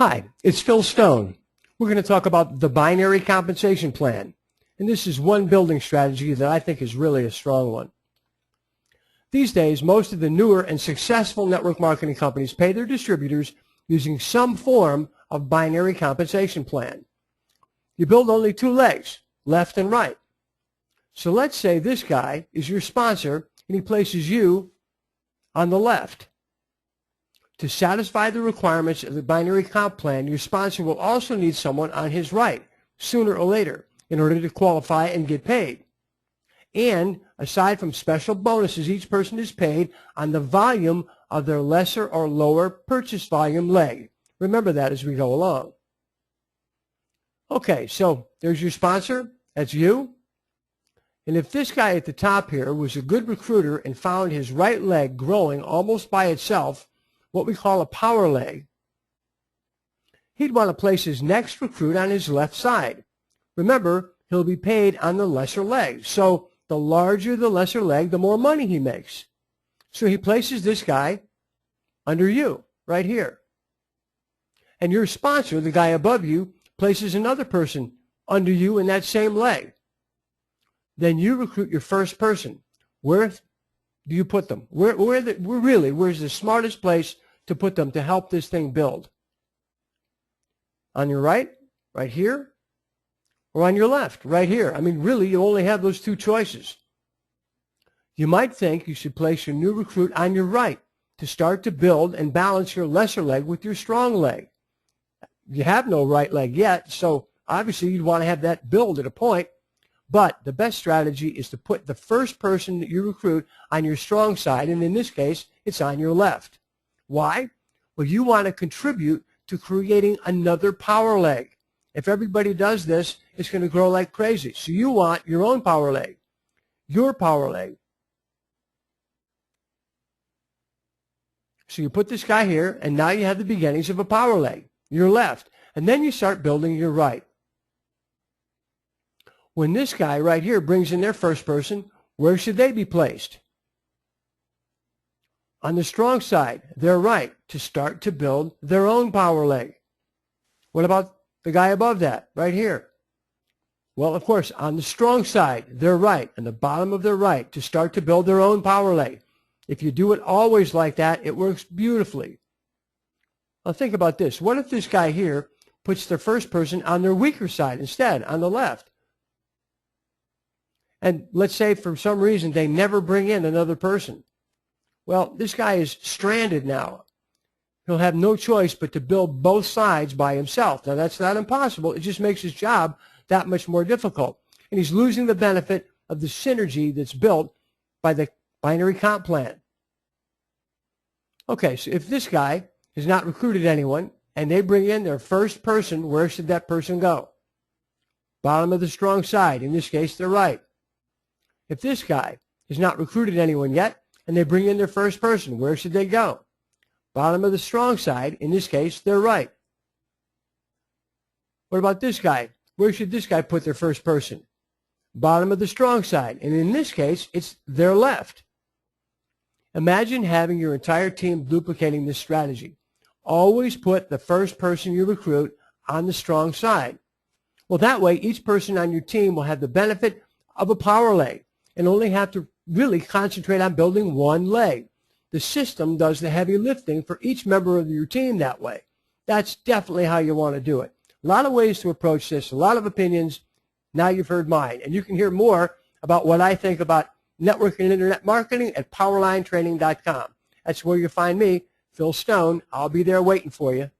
Hi, it's Phil Stone. We're going to talk about the binary compensation plan. And this is one building strategy that I think is really a strong one. These days, most of the newer and successful network marketing companies pay their distributors using some form of binary compensation plan. You build only two legs, left and right. So let's say this guy is your sponsor and he places you on the left. To satisfy the requirements of the binary comp plan, your sponsor will also need someone on his right, sooner or later, in order to qualify and get paid. And aside from special bonuses, each person is paid on the volume of their lesser or lower purchase volume leg. Remember that as we go along. Okay, so there's your sponsor. That's you. And if this guy at the top here was a good recruiter and found his right leg growing almost by itself, what we call a power leg, he'd want to place his next recruit on his left side. Remember, he'll be paid on the lesser leg. So the larger the lesser leg, the more money he makes. So he places this guy under you, right here. And your sponsor, the guy above you, places another person under you in that same leg. Then you recruit your first person. Where do you put them? Where's the smartest place to put them to help this thing build? On your right here, or on your left, right here? I mean, really, you only have those two choices. You might think you should place your new recruit on your right to start to build and balance your lesser leg with your strong leg. You have no right leg yet, so obviously you'd want to have that build at a point. But the best strategy is to put the first person that you recruit on your strong side, and in this case, it's on your left. Why? Well, you want to contribute to creating another power leg. If everybody does this, it's going to grow like crazy. So you want your own power leg, your power leg. So you put this guy here, and now you have the beginnings of a power leg, your left. And then you start building your right. When this guy right here brings in their first person, where should they be placed? On the strong side, their right, to start to build their own power leg. What about the guy above that, right here? Well, of course, on the strong side, their right, and the bottom of their right, to start to build their own power leg. If you do it always like that, it works beautifully. Now think about this. What if this guy here puts their first person on their weaker side instead, on the left? And let's say for some reason they never bring in another person. Well, this guy is stranded now. He'll have no choice but to build both sides by himself. Now, that's not impossible. It just makes his job that much more difficult. And he's losing the benefit of the synergy that's built by the binary comp plan. Okay, so if this guy has not recruited anyone and they bring in their first person, where should that person go? Bottom of the strong side, in this case, their right. If this guy has not recruited anyone yet and they bring in their first person, where should they go? Bottom of the strong side, in this case, their right. What about this guy? Where should this guy put their first person? Bottom of the strong side, and in this case, it's their left. Imagine having your entire team duplicating this strategy. Always put the first person you recruit on the strong side. Well, that way, each person on your team will have the benefit of a power leg and only have to really concentrate on building one leg. The system does the heavy lifting for each member of your team that way. That's definitely how you want to do it. A lot of ways to approach this, a lot of opinions. Now you've heard mine. And you can hear more about what I think about networking and internet marketing at powerlinetraining.com. That's where you find me, Phil Stone. I'll be there waiting for you.